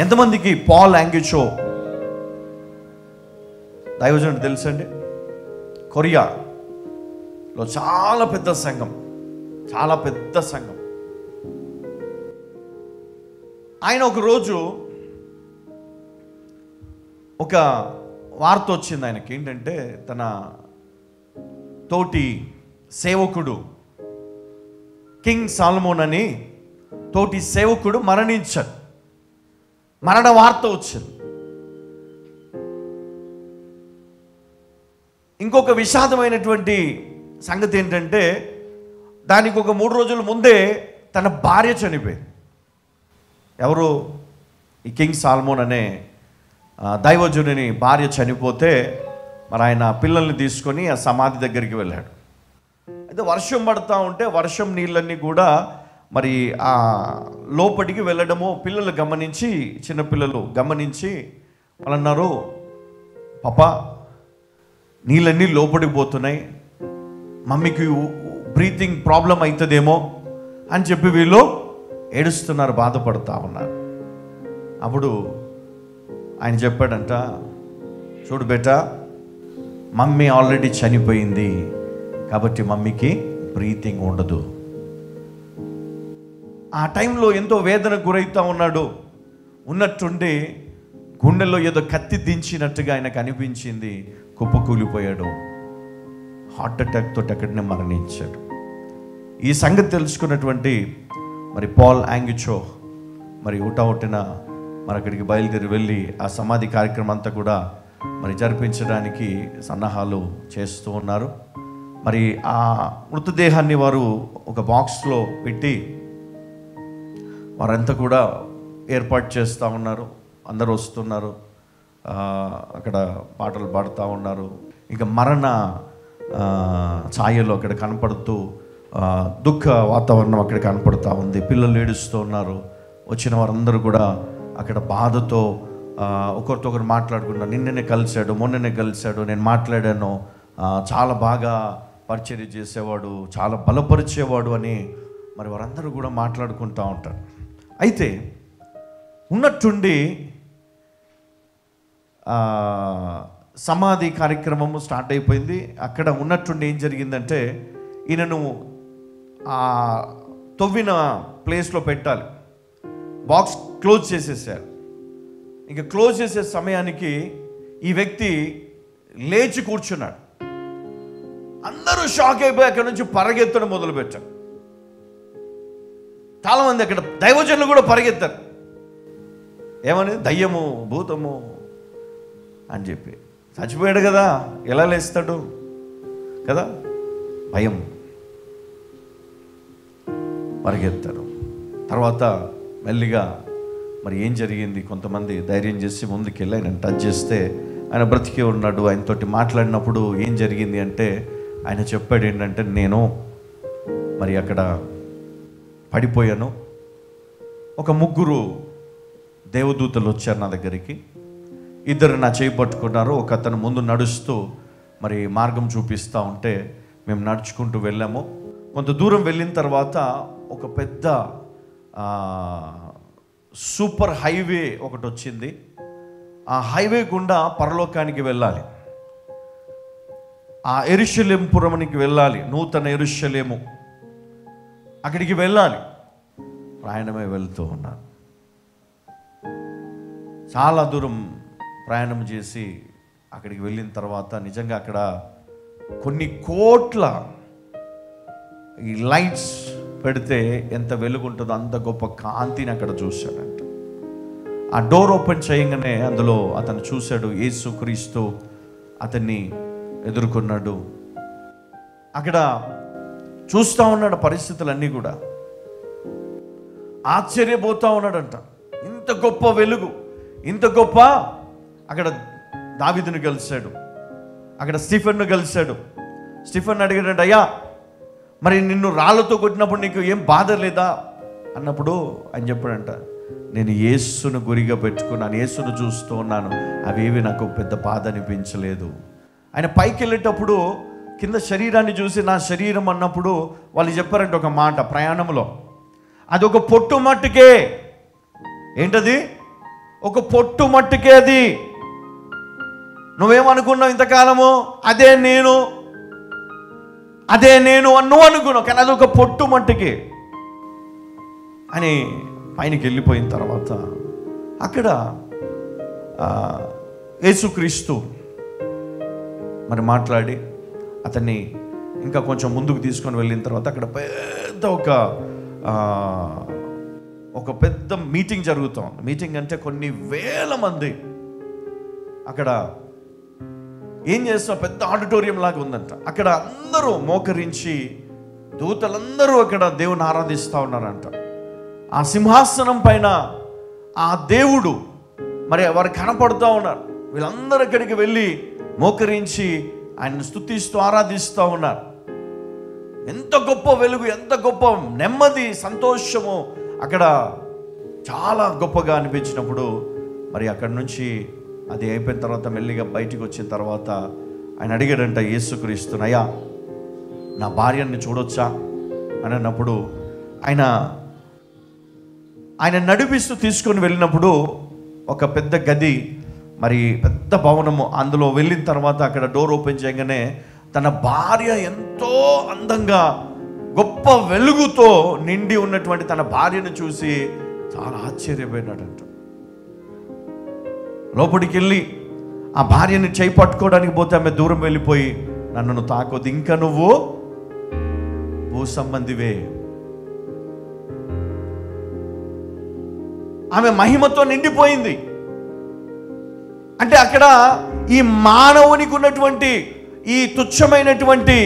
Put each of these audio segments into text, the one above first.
ఎంతమందికి పాల్ యాంగిచో దైవజనుడు తెలుసండి? కొరియాలో చాలా పెద్ద సంఘం, చాలా పెద్ద సంఘం. ఆయన ఒకరోజు ఒక వార్త వచ్చింది ఆయనకి. ఏంటంటే తన తోటి సేవకుడు కింగ్ సాలమోన్ అని తోటి సేవకుడు మరణించాడు. మరణ వార్త వచ్చింది. ఇంకొక విషాదమైనటువంటి సంగతి ఏంటంటే దానికి ఒక 3 రోజుల ముందే తన భార్య చనిపోయింది. ఎవరు? ఈ కింగ్ సాల్మోన్ అనే దైవజనుని భార్య చనిపోతే మరి ఆయన పిల్లల్ని తీసుకొని ఆ సమాధి దగ్గరికి వెళ్ళాడు. అయితే వర్షం పడుతూ ఉంటే వర్షం నీళ్ళన్నీ కూడా మరి ఆ లోపలికి వెళ్ళడము పిల్లలు గమనించి, చిన్నపిల్లలు గమనించి వాళ్ళు అన్నారు, పాపా నీళ్ళన్నీ లోపలికి పోతున్నాయి, మమ్మీకి బ్రీతింగ్ ప్రాబ్లం అవుతుందేమో అని చెప్పి వీళ్ళు ఏడుస్తున్నారు, బాధపడుతూ ఉన్నారు. అప్పుడు ఆయన చెప్పాడంట, చూడు బేటా, మమ్మీ ఆల్రెడీ చనిపోయింది కాబట్టి మమ్మీకి బ్రీతింగ్ ఉండదు. ఆ టైంలో ఎంతో వేదనకు గురవుతూ ఉన్నాడు. ఉన్నట్టుండి గుండెల్లో ఏదో కత్తి దించినట్టుగా ఆయనకు అనిపించింది. కుప్పకూలిపోయాడు. హార్ట్ అటాక్ తోటి అక్కడనే మరణించాడు. ఈ సంగతి తెలుసుకున్నటువంటి మరి పాల్ యాంగిచో మరి ఊటన మరి అక్కడికి బయలుదేరి వెళ్ళి ఆ సమాధి కార్యక్రమం అంతా కూడా మరి జరిపించడానికి సన్నాహాలు చేస్తూ ఉన్నారు. మరి ఆ మృతదేహాన్ని వారు ఒక బాక్స్లో పెట్టి వారంతా కూడా ఏర్పాటు చేస్తూ ఉన్నారు. అందరూ వస్తున్నారు, అక్కడ పాటలు పాడుతూ ఉన్నారు. ఇంకా మరణ ఛాయలు అక్కడ కనపడుతూ దుఃఖ వాతావరణం అక్కడ కనపడుతూ ఉంది. పిల్లలు ఏడుస్తూ ఉన్నారు. వచ్చిన వారందరూ కూడా అక్కడ బాధతో ఒకరితో ఒకరు మాట్లాడుకున్నారు. నిన్ననే కలిశాడు, మొన్ననే కలిశాడు, నేను మాట్లాడాను, చాలా బాగా పరిచర్య చేసేవాడు, చాలా బలపరిచేవాడు అని మరి వారందరూ కూడా మాట్లాడుకుంటూ ఉంటారు. అయితే ఉన్నట్టుండి సమాధి కార్యక్రమము స్టార్ట్ అయిపోయింది. అక్కడ ఉన్నట్టుండి ఏం జరిగిందంటే ఈయనను తవ్విన ప్లేస్లో పెట్టాలి. బాక్స్ క్లోజ్ చేసేసారు. ఇంకా క్లోజ్ చేసే సమయానికి ఈ వ్యక్తి లేచి కూర్చున్నాడు. అందరూ షాక్ అయిపోయి అక్కడి నుంచి పరిగెత్తడం మొదలుపెట్టారు. చాలామంది అక్కడ దైవజనులు కూడా పరిగెత్తారు. ఏమని? దయ్యము, భూతము అని చెప్పి. చచ్చిపోయాడు కదా, ఎలా లేస్తాడు కదా, భయం. పరిగెత్తారు. తర్వాత మెల్లిగా మరి ఏం జరిగింది, కొంతమంది ధైర్యం చేసి ముందుకెళ్ళి ఆయన టచ్ చేస్తే ఆయన బ్రతికే ఉన్నాడు. ఆయనతోటి మాట్లాడినప్పుడు ఏం జరిగింది అంటే ఆయన చెప్పాడు ఏంటంటే, నేను మరి అక్కడ పడిపోయాను. ఒక 3 దేవదూతలు వచ్చారు నా దగ్గరికి. 2 నా చేయి పట్టుకున్నారు. ఒక అతను ముందు నడుస్తూ మరి మార్గం చూపిస్తూ ఉంటే మేము నడుచుకుంటూ వెళ్ళాము. కొంత దూరం వెళ్ళిన తర్వాత ఒక పెద్ద సూపర్ హైవే ఒకటి వచ్చింది. ఆ హైవే గుండా పరలోకానికి వెళ్ళాలి. ఆ యెరూషలేము పురమునికి వెళ్ళాలి. నూతన యెరూషలేము, అక్కడికి వెళ్ళాలి. ప్రయాణమే వెళ్తూ ఉన్నాను. చాలా దూరం ప్రయాణం చేసి అక్కడికి వెళ్ళిన తర్వాత నిజంగా అక్కడ కొన్ని కోట్ల ఈ లైట్స్ పెడితే ఎంత వెలుగుంటుందో అంత గొప్ప కాంతిని అక్కడ చూశాడంట. ఆ డోర్ ఓపెన్ చేయగానే అందులో అతను చూశాడు, యేసుక్రీస్తు అతన్ని ఎదుర్కొన్నాడు. అక్కడ చూస్తూ ఉన్నాడు పరిస్థితులన్నీ కూడా. ఆశ్చర్యపోతూ ఉన్నాడంట. ఇంత గొప్ప వెలుగు, ఇంత గొప్ప. అక్కడ దావీదును కలిశాడు, అక్కడ స్టీఫెన్ను కలిశాడు. స్టీఫెన్ అడిగాడంట, అయ్యా మరి నిన్ను రాళ్ళతో కొట్టినప్పుడు నీకు ఏం బాధ లేదా అన్నప్పుడు ఆయన చెప్పాడంట, నేను యేసును గురిగా పెట్టుకున్నాను, యేసును చూస్తూ ఉన్నాను, అవేవి నాకు పెద్ద బాధ అనిపించలేదు. ఆయన పైకి వెళ్ళేటప్పుడు కింద శరీరాన్ని చూసి నా శరీరం అన్నప్పుడు వాళ్ళు చెప్పారంటే ఒక మాట ప్రయాణంలో, అది ఒక పొట్టు మట్టుకే. ఏంటది? ఒక పొట్టు మట్టుకే అది. నువ్వేమనుకున్నావు ఇంతకాలము? అదే నేను అని నువ్వు అనుకున్నావు, కానీ అది ఒక పొట్టు మట్టుకే అని పైనకి వెళ్ళిపోయిన తర్వాత అక్కడ యేసుక్రీస్తు మరి మాట్లాడి అతన్ని ఇంకా కొంచెం ముందుకు తీసుకొని వెళ్ళిన తర్వాత అక్కడ పెద్ద ఒక పెద్ద మీటింగ్ జరుగుతుంది. మీటింగ్ అంటే కొన్ని వేల మంది అక్కడ ఏం చేస్తాం, పెద్ద ఆడిటోరియం లాగా ఉందంట. అక్కడ అందరూ మోకరించి దూతలందరూ అక్కడ దేవుని ఆరాధిస్తూ ఉన్నారంట. ఆ సింహాసనం పైన ఆ దేవుడు మరి వారు కనపడుతూ ఉన్నారు. వీళ్ళందరూ అక్కడికి వెళ్ళి మోకరించి ఆయన్ని స్తుతిస్తూ ఆరాధిస్తూ ఉన్నారు. ఎంత గొప్ప వెలుగు, ఎంత గొప్ప నెమ్మది, సంతోషము అక్కడ చాలా గొప్పగా అనిపించినప్పుడు మరి అక్కడి నుంచి అది అయిపోయిన తర్వాత మెల్లిగా బయటికి వచ్చిన తర్వాత ఆయన అడిగాడంట యేసుక్రీస్తుని, అయ్యా నా భార్యని చూడొచ్చా అని అన్నప్పుడు ఆయన నడిపిస్తూ తీసుకొని వెళ్ళినప్పుడు ఒక పెద్ద గది, మరి పెద్ద భవనము. అందులో వెళ్ళిన తర్వాత అక్కడ డోర్ ఓపెన్ చేయగానే తన భార్య ఎంతో అందంగా గొప్ప వెలుగుతో నిండి ఉన్నటువంటి తన భార్యను చూసి చాలా ఆశ్చర్యపోయినాడంట. లోపలికి వెళ్ళి ఆ భార్యని చేయి పట్టుకోవడానికి పోతే ఆమె దూరం వెళ్ళిపోయి, నన్ను తాకొద్దు, ఇంకా నువ్వు భూ సంబంధివే. ఆమె మహిమతో నిండిపోయింది. అంటే అక్కడ ఈ మానవునికి ఉన్నటువంటి ఈ తుచ్చమైనటువంటి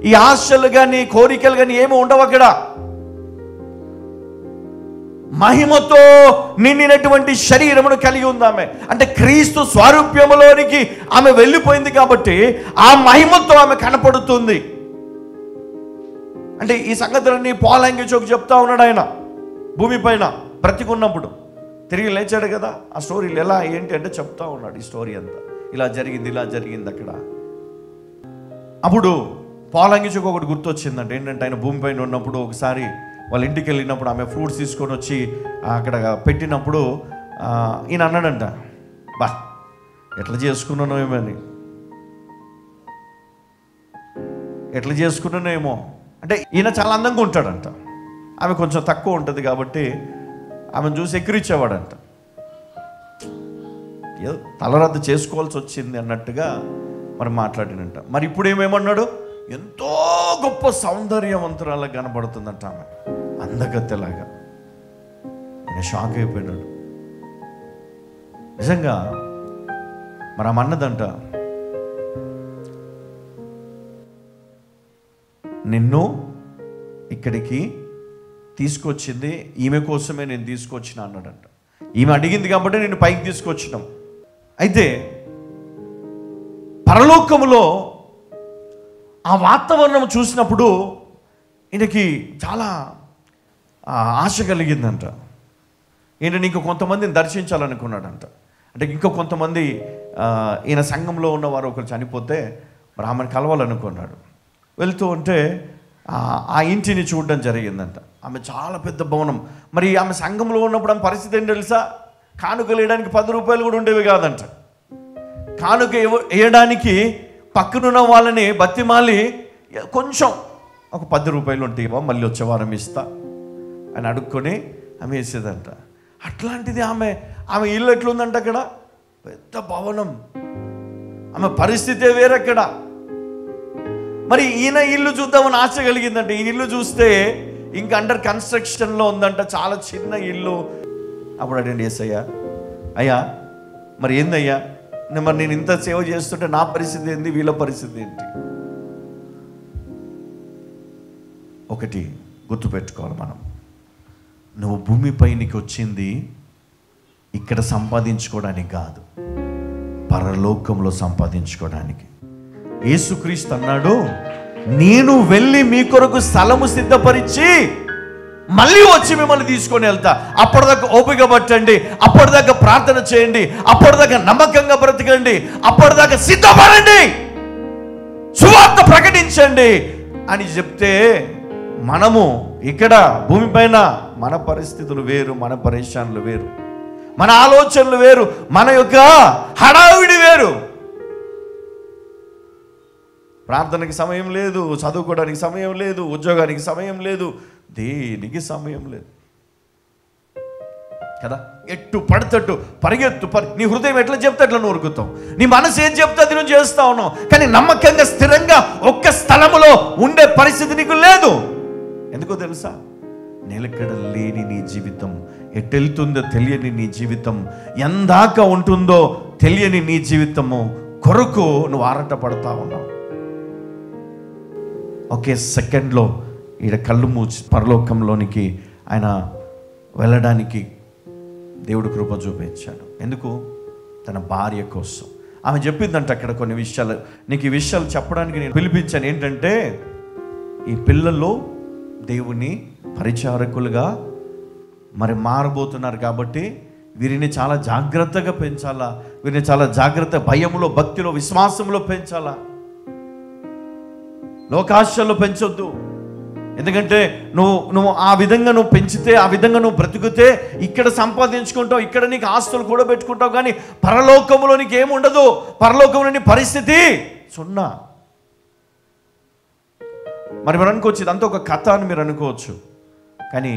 ఈ ఆశలు కానీ కోరికలు కానీ ఏమి ఉండవు. అక్కడ మహిమతో నిండినటువంటి శరీరమును కలిగి ఉంది ఆమె. అంటే క్రీస్తు స్వారూప్యములోనికి ఆమె వెళ్ళిపోయింది కాబట్టి ఆ మహిమతో ఆమె కనపడుతుంది. అంటే ఈ సంగతులన్నీ పాలంగి చోకు చెప్తా ఉన్నాడు ఆయన భూమిపైన బ్రతికున్నప్పుడు. తిరిగి లేచాడు కదా, ఆ స్టోరీలు ఎలా ఏంటి అంటే చెప్తా ఉన్నాడు. ఈ స్టోరీ అంతా ఇలా జరిగింది అక్కడ. అప్పుడు పాలంగి చోకు ఒకటి గుర్తొచ్చిందంటే ఏంటంటే, ఆయన భూమిపైన ఉన్నప్పుడు ఒకసారి వాళ్ళ ఇంటికి వెళ్ళినప్పుడు ఆమె ఫ్రూట్స్ తీసుకొని వచ్చి అక్కడ పెట్టినప్పుడు ఈయన అన్నాడంట, బా ఎట్లా చేసుకున్నానో ఏమో అంటే ఈయన చాలా అందంగా ఉంటాడంట, ఆమె కొంచెం తక్కువ ఉంటుంది కాబట్టి ఆమెను చూసి ఎక్కిరిచ్చేవాడంట. ఏదో తలరద్దు చేసుకోవాల్సి వచ్చింది అన్నట్టుగా మరి మాట్లాడినంట. మరి ఇప్పుడు ఏమేమన్నాడు, ఎంతో గొప్ప సౌందర్యవంతురాలా కనబడుతుందంట ఆమె, అందగత్తెలాగా. నేను షాక్ అయిపోయినాడు నిజంగా. మరి ఆమె అన్నదంట, నిన్ను ఇక్కడికి తీసుకొచ్చింది ఈమె కోసమే, నేను తీసుకొచ్చిన అన్నాడంట. ఈమె అడిగింది కాబట్టి నేను పైకి తీసుకొచ్చినాం. అయితే పరలోకములో ఆ వాతావరణం చూసినప్పుడు ఈయనకి చాలా ఆశ కలిగిందంట. ఈయన ఇంకో కొంతమందిని దర్శించాలనుకున్నాడంట. అంటే ఇంకో కొంతమంది ఈయన సంఘంలో ఉన్నవారు ఒకరు చనిపోతే మరి ఆమెను కలవాలనుకున్నాడు. వెళ్తూ ఉంటే ఆ ఇంటిని చూడడం జరిగిందంట. ఆమె చాలా పెద్ద భవనం. మరి ఆమె సంఘంలో ఉన్నప్పుడు ఆమె పరిస్థితి ఏంటి తెలుసా, కానుకలు వేయడానికి 10 రూపాయలు కూడా ఉండేవి కాదంట. కానుక వేయడానికి పక్కనున్న వాళ్ళని బతిమాలి కొంచెం ఒక 10 రూపాయలు ఉంటే మళ్ళీ వచ్చే వారం ఇస్తా అని అడుక్కొని ఆమె వేసేదంట. అట్లాంటిది ఆమె ఇల్లు ఎట్లుందంట, అక్కడ పెద్ద భవనం, ఆమె పరిస్థితే వేరక్కడ. మరి ఈయన ఇల్లు చూద్దామని ఆశ కలిగిందంటే, ఈ ఇల్లు చూస్తే ఇంకా అండర్ కన్స్ట్రక్షన్లో ఉందంట, చాలా చిన్న ఇల్లు. అప్పుడు అటెండ్ చేసయ్యా, అయ్యా మరి ఏందయ్యా, మరి నేను ఇంత సేవ చేస్తుంటే నా పరిస్థితి ఏంది, వీళ్ళ పరిస్థితి ఏంటి? ఒకటి గుర్తుపెట్టుకోవాలి మనం, నువ్వు భూమిపైనికి వచ్చింది ఇక్కడ సంపాదించుకోవడానికి కాదు, పరలోకంలో సంపాదించుకోవడానికి. యేసుక్రీస్తు అన్నాడు, నేను వెళ్ళి మీ కొరకు స్థలము సిద్ధపరిచి మళ్ళీ వచ్చి మిమ్మల్ని తీసుకొని వెళ్తా. అప్పటిదాకా ఓపిక పట్టండి, అప్పటిదాకా ప్రార్థన చేయండి, అప్పటిదాకా నమ్మకంగా బ్రతకండి, అప్పటిదాకా సిద్ధపడండి, సువార్త ప్రకటించండి అని చెప్తే, మనము ఇక్కడ భూమిపైన మన పరిస్థితులు వేరు, మన పరేషాన్లు వేరు. మన ఆలోచనలు వేరు, మన యొక్క హడావిడి వేరు. ప్రార్థనకి సమయం లేదు, చదువుకోవడానికి సమయం లేదు, ఉద్యోగానికి సమయం లేదు, దేనికి సమయం లేదు కదా. ఎట్టు పడతట్టు పరిగెత్తు, నీ హృదయం ఎట్లా చెప్తే అట్లా నువ్వు ఉరుకుతావు, నీ మనసు ఏం చెప్తే అది నువ్వు చేస్తా ఉన్నావు. కానీ నమ్మకంగా స్థిరంగా ఒక్క స్థలములో ఉండే పరిస్థితి నీకు లేదు. ఎందుకో తెలుసా? నిలకడ లేని నీ జీవితం, ఎట్టెళ్తుందో తెలియని నీ జీవితం, ఎందాకా ఉంటుందో తెలియని నీ జీవితము కొరకు నువ్వు ఆరాట పడతా ఉన్నావు. ఒకే సెకండ్లో ఈడ కళ్ళు మూసి పరలోకంలోనికి ఆయన వెళ్ళడానికి దేవుడు కృప చూపించాడు. ఎందుకు? తన భార్య కోసం. ఆమె చెప్పిందంట అక్కడ కొన్ని విషయాలు, నీకు ఈ విషయాలు చెప్పడానికి నేను పిలిపించాను. ఏంటంటే, ఈ పిల్లలు దేవుని పరిచారకులుగా మరి మారబోతున్నారు కాబట్టి వీరిని చాలా జాగ్రత్తగా పెంచాలా, వీరిని చాలా జాగ్రత్త, భయంలో, భక్తిలో, విశ్వాసంలో పెంచాలా. లోకాశల్లో పెంచొద్దు. ఎందుకంటే నువ్వు ఆ విధంగా నువ్వు పెంచితే, ఆ విధంగా నువ్వు బ్రతుకుతే ఇక్కడ సంపాదించుకుంటావు, ఇక్కడ నీకు ఆస్తులు కూడా పెట్టుకుంటావు, కానీ పరలోకంలో నీకు ఏముండదు. పరలోకంలో నీ పరిస్థితి సున్నా. మరి మీరు అనుకోవచ్చు ఇదంతా ఒక కథ అని మీరు అనుకోవచ్చు, కానీ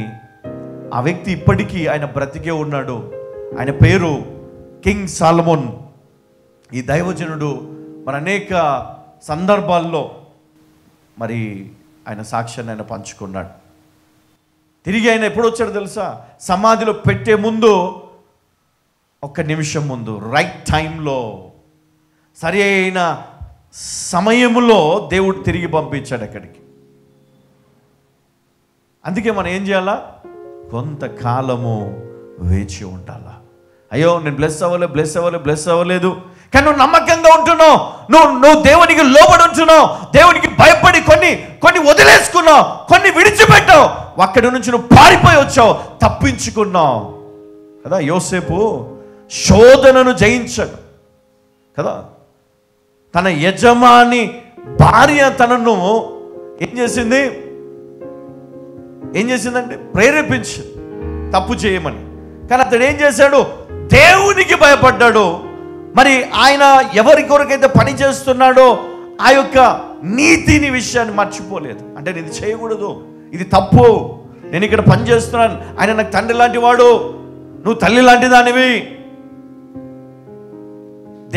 ఆ వ్యక్తి ఇప్పటికీ ఆయన బ్రతికే ఉన్నాడు. ఆయన పేరు కింగ్ సాలమోన్. ఈ దైవజనుడు మరి అనేక సందర్భాల్లో మరి ఆయన సాక్ష్యాన్ని ఆయన పంచుకున్నాడు. తిరిగి ఆయన ఎప్పుడు వచ్చాడు తెలుసా? సమాధిలో పెట్టే ముందు, ఒక్క నిమిషం ముందు, రైట్ టైంలో, సరి అయిన సమయంలో దేవుడు తిరిగి పంపించాడు అక్కడికి. అందుకే మనం ఏం చేయాలా? కొంతకాలము వేచి ఉండాలా. అయ్యో నేను బ్లెస్ అవ్వలేదు, కానీ నువ్వు నమ్మకంగా ఉంటున్నావు, నువ్వు దేవునికి లోబడి ఉంటున్నావు, దేవునికి భయపడి కొన్ని వదిలేసుకున్నావు, కొన్ని విడిచిపెట్టావు, అక్కడి నుంచి నువ్వు పారిపోయి వచ్చావు, తప్పించుకున్నావు కదా. యోసేపు శోధనను జయించాడు కదా. తన యజమాని భార్య తనను ఏం చేసిందంటే ప్రేరేపించింది తప్పు చేయమని. కానీ అతడు ఏం చేశాడు? దేవునికి భయపడ్డాడు. మరి ఆయన ఎవరి కొరకైతే పని చేస్తున్నాడో ఆ యొక్క నీతిని విషయాన్ని మర్చిపోలేదు. అంటే నేను ఇది చేయకూడదు, ఇది తప్పు, నేను ఇక్కడ పని చేస్తున్నాను, ఆయన నాకు తండ్రి లాంటి వాడు, నువ్వు తల్లి లాంటి దానివి,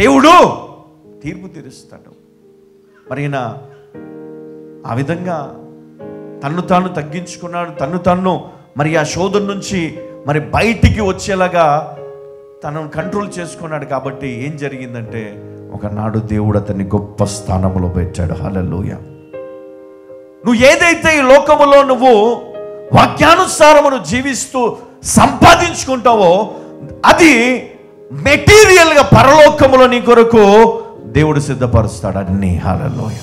దేవుడు తీర్పు తీరుస్తాడు. మరి ఈయన ఆ విధంగా తన్ను తాను తగ్గించుకున్నాడు, తన్ను మరి ఆ శోధన నుంచి మరి బయటికి వచ్చేలాగా తనను కంట్రోల్ చేసుకున్నాడు. కాబట్టి ఏం జరిగిందంటే, ఒకనాడు దేవుడు అతన్ని గొప్ప స్థానంలో పెట్టాడు. హల్లెలూయా. నువ్వు ఏదైతే ఈ లోకములో నువ్వు వాక్యానుసారమును జీవిస్తూ సంపాదించుకుంటావో అది మెటీరియల్గా పరలోకములో నీ కొరకు దేవుడు సిద్ధపరుస్తాడు అన్ని. హల్లెలూయా.